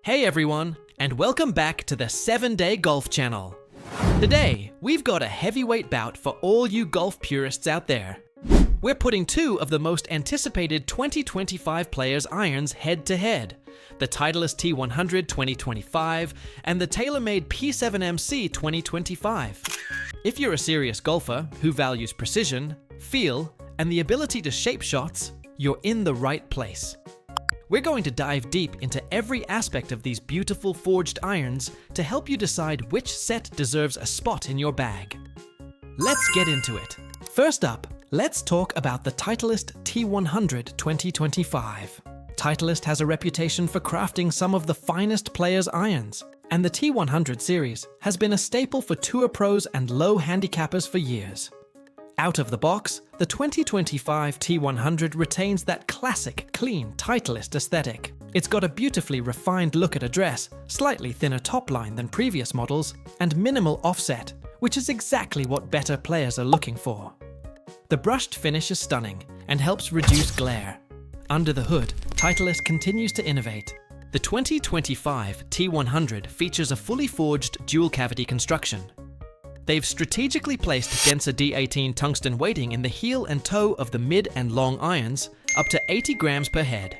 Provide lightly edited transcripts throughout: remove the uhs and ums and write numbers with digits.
Hey everyone, and welcome back to the 7-Day Golf Channel. Today, we've got a heavyweight bout for all you golf purists out there. We're putting two of the most anticipated 2025 players' irons head-to-head, the Titleist T100 2025 and the TaylorMade P7MC 2025. If you're a serious golfer who values precision, feel, and the ability to shape shots, you're in the right place. We're going to dive deep into every aspect of these beautiful forged irons to help you decide which set deserves a spot in your bag. Let's get into it. First up, let's talk about the Titleist T100 2025. Titleist has a reputation for crafting some of the finest players' irons, and the T100 series has been a staple for tour pros and low handicappers for years. Out of the box, the 2025 T100 retains that classic, clean Titleist aesthetic. It's got a beautifully refined look at address, slightly thinner top line than previous models, and minimal offset, which is exactly what better players are looking for. The brushed finish is stunning and helps reduce glare. Under the hood, Titleist continues to innovate. The 2025 T100 features a fully forged dual-cavity construction. They've strategically placed denser D18 tungsten weighting in the heel and toe of the mid and long irons, up to 80 grams per head.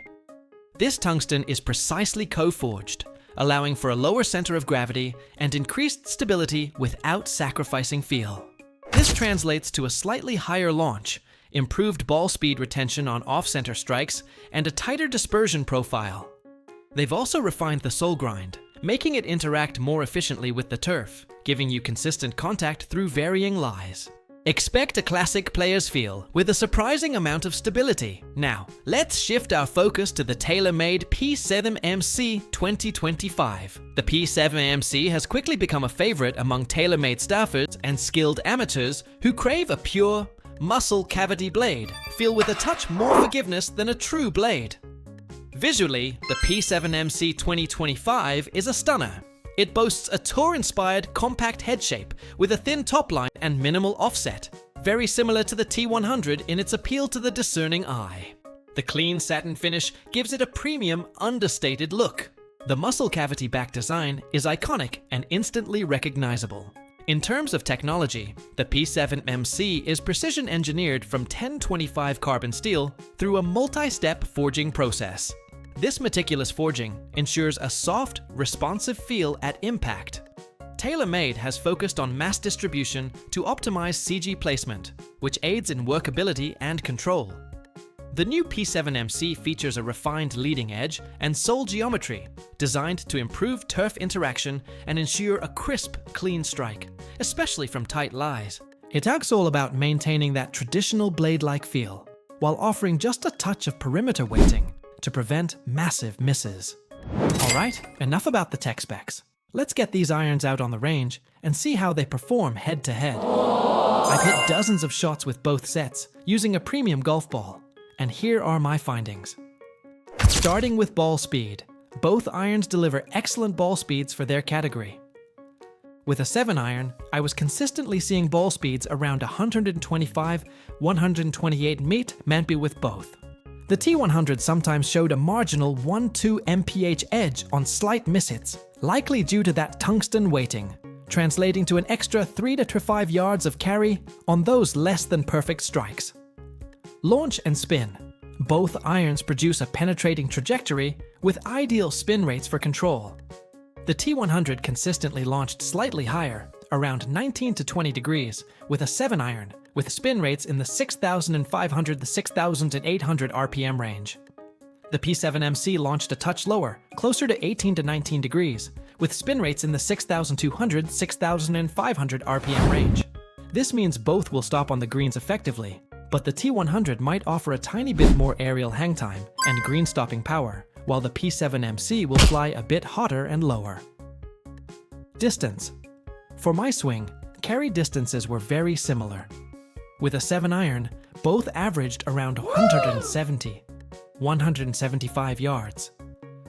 This tungsten is precisely co-forged, allowing for a lower center of gravity and increased stability without sacrificing feel. This translates to a slightly higher launch, improved ball speed retention on off-center strikes, and a tighter dispersion profile. They've also refined the sole grind, making it interact more efficiently with the turf, giving you consistent contact through varying lies. Expect a classic player's feel with a surprising amount of stability. Now, let's shift our focus to the TaylorMade P7MC 2025. The P7MC has quickly become a favorite among TaylorMade staffers and skilled amateurs who crave a pure, muscle cavity blade, feel with a touch more forgiveness than a true blade. Visually, the P7MC 2025 is a stunner. It boasts a tour-inspired compact head shape with a thin top line and minimal offset, very similar to the T100 in its appeal to the discerning eye. The clean satin finish gives it a premium, understated look. The muscle cavity back design is iconic and instantly recognizable. In terms of technology, the P7MC is precision engineered from 1025 carbon steel through a multi-step forging process. This meticulous forging ensures a soft, responsive feel at impact. TaylorMade has focused on mass distribution to optimize CG placement, which aids in workability and control. The new P7MC features a refined leading edge and sole geometry, designed to improve turf interaction and ensure a crisp, clean strike, especially from tight lies. It talks all about maintaining that traditional blade-like feel, while offering just a touch of perimeter weighting to prevent massive misses. Alright, enough about the tech specs. Let's get these irons out on the range and see how they perform head-to-head. I've hit dozens of shots with both sets using a premium golf ball, and here are my findings. Starting with ball speed, both irons deliver excellent ball speeds for their category. With a 7-iron, I was consistently seeing ball speeds around 125-128 mph with both. The T100 sometimes showed a marginal 1-2 mph edge on slight mishits, likely due to that tungsten weighting, translating to an extra 3 to 5 yards of carry on those less than perfect strikes. Launch and spin. Both irons produce a penetrating trajectory with ideal spin rates for control. The T100 consistently launched slightly higher, around 19 to 20 degrees, with a 7-iron, with spin rates in the 6,500 to 6,800 RPM range. The P7MC launched a touch lower, closer to 18 to 19 degrees, with spin rates in the 6,200 to 6,500 RPM range. This means both will stop on the greens effectively, but the T100 might offer a tiny bit more aerial hang time and green stopping power, while the P7MC will fly a bit hotter and lower. Distance. For my swing, carry distances were very similar. With a 7-iron, both averaged around 175 yards.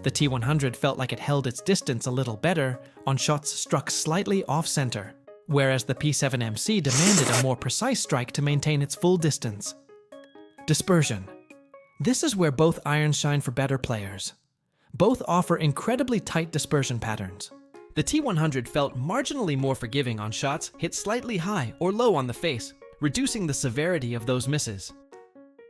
The T100 felt like it held its distance a little better on shots struck slightly off-center, whereas the P7MC demanded a more precise strike to maintain its full distance. Dispersion. This is where both irons shine for better players. Both offer incredibly tight dispersion patterns. The T100 felt marginally more forgiving on shots hit slightly high or low on the face, reducing the severity of those misses.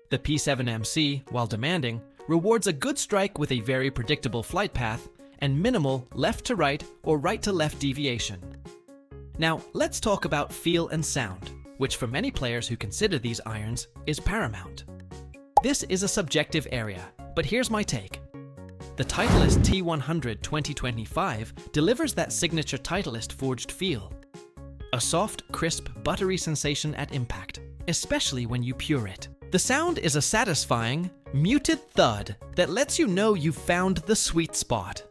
The P7MC, while demanding, rewards a good strike with a very predictable flight path and minimal left-to-right or right-to-left deviation. Now, let's talk about feel and sound, which for many players who consider these irons is paramount. This is a subjective area, but here's my take. The Titleist T100 2025 delivers that signature Titleist forged feel. A soft, crisp, buttery sensation at impact, especially when you pure it. The sound is a satisfying, muted thud that lets you know you've found the sweet spot.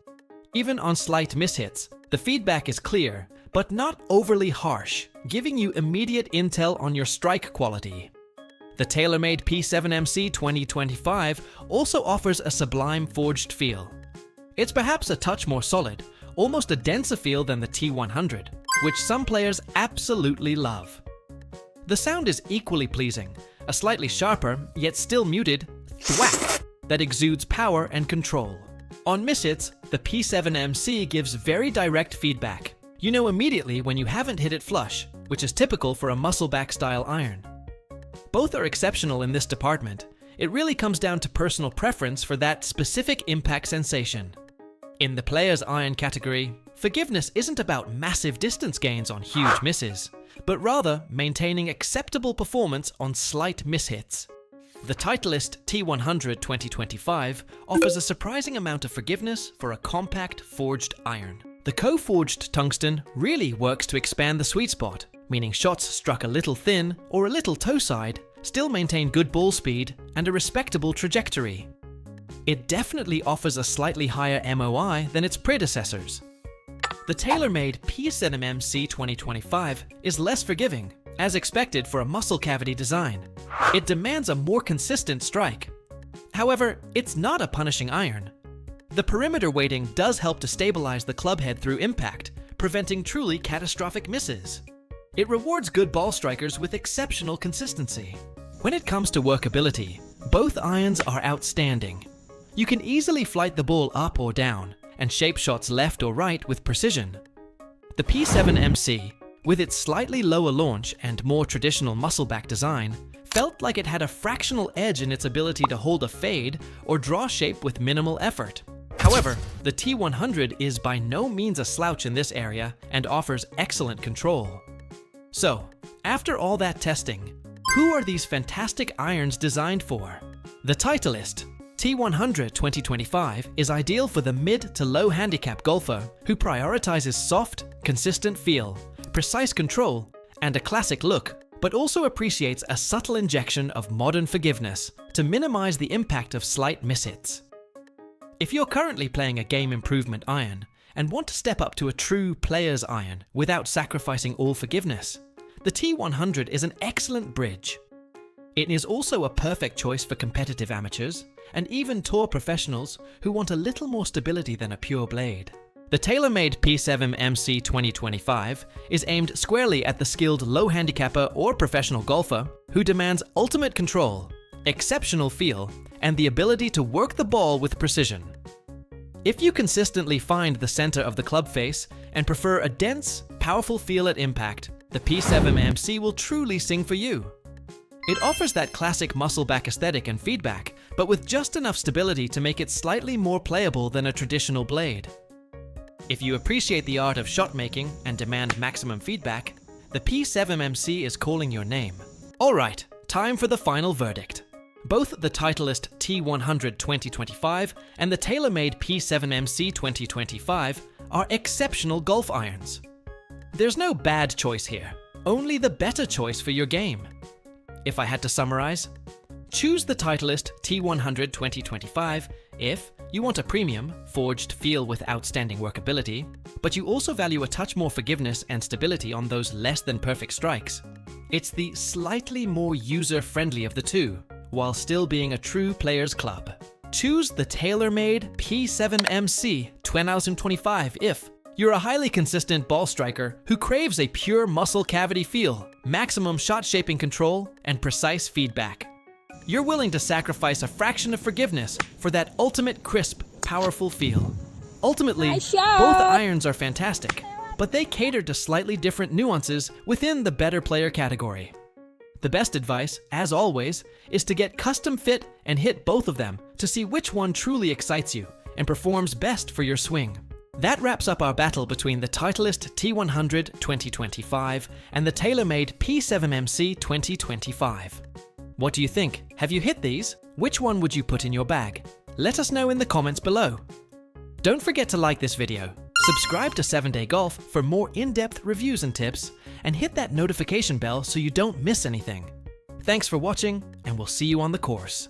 Even on slight mishits, the feedback is clear, but not overly harsh, giving you immediate intel on your strike quality. The TaylorMade P7MC 2025 also offers a sublime forged feel. It's perhaps a touch more solid, almost a denser feel than the T100, which some players absolutely love. The sound is equally pleasing, a slightly sharper, yet still muted thwack that exudes power and control. On mishits, the P7MC gives very direct feedback. You know immediately when you haven't hit it flush, which is typical for a muscleback style iron. Both are exceptional in this department. It really comes down to personal preference for that specific impact sensation. In the player's iron category, forgiveness isn't about massive distance gains on huge misses, but rather maintaining acceptable performance on slight mishits. The Titleist T100 2025 offers a surprising amount of forgiveness for a compact forged iron. The co-forged tungsten really works to expand the sweet spot, meaning shots struck a little thin or a little toe side still maintain good ball speed and a respectable trajectory. It definitely offers a slightly higher MOI than its predecessors. The TaylorMade P7MC 2025 is less forgiving, as expected for a muscle cavity design. It demands a more consistent strike. However, it's not a punishing iron. The perimeter weighting does help to stabilize the club head through impact, preventing truly catastrophic misses. It rewards good ball strikers with exceptional consistency. When it comes to workability, both irons are outstanding. You can easily flight the ball up or down, and shape shots left or right with precision. The P7MC, with its slightly lower launch and more traditional muscleback design, felt like it had a fractional edge in its ability to hold a fade or draw shape with minimal effort. However, the T100 is by no means a slouch in this area and offers excellent control. So, after all that testing, who are these fantastic irons designed for? The Titleist T100 2025 is ideal for the mid to low handicap golfer who prioritizes soft, consistent feel, precise control, and a classic look, but also appreciates a subtle injection of modern forgiveness to minimize the impact of slight mishits. If you're currently playing a game improvement iron and want to step up to a true player's iron without sacrificing all forgiveness, the T100 is an excellent bridge. It is also a perfect choice for competitive amateurs and even tour professionals who want a little more stability than a pure blade. The TaylorMade P7MC 2025 is aimed squarely at the skilled low-handicapper or professional golfer who demands ultimate control, exceptional feel, and the ability to work the ball with precision. If you consistently find the center of the club face and prefer a dense, powerful feel at impact, the P7MC will truly sing for you. It offers that classic muscleback aesthetic and feedback, but with just enough stability to make it slightly more playable than a traditional blade. If you appreciate the art of shot making and demand maximum feedback, the P7MC is calling your name. Alright, time for the final verdict. Both the Titleist T100 2025 and the TaylorMade P7MC 2025 are exceptional golf irons. There's no bad choice here, only the better choice for your game. If I had to summarize, choose the Titleist T100 2025 if you want a premium, forged feel with outstanding workability, but you also value a touch more forgiveness and stability on those less than perfect strikes. It's the slightly more user-friendly of the two, while still being a true player's club. Choose the TaylorMade P7MC 2025 if you're a highly consistent ball striker who craves a pure muscle cavity feel, maximum shot shaping control, and precise feedback. You're willing to sacrifice a fraction of forgiveness for that ultimate crisp, powerful feel. Ultimately, Nice both shot. irons are fantastic, but they cater to slightly different nuances within the better player category. The best advice, as always, is to get custom fit and hit both of them to see which one truly excites you and performs best for your swing. That wraps up our battle between the Titleist T100 2025 and the TaylorMade P7MC 2025. What do you think? Have you hit these? Which one would you put in your bag? Let us know in the comments below. Don't forget to like this video, subscribe to 7-Day Golf for more in-depth reviews and tips, and hit that notification bell so you don't miss anything. Thanks for watching, and we'll see you on the course.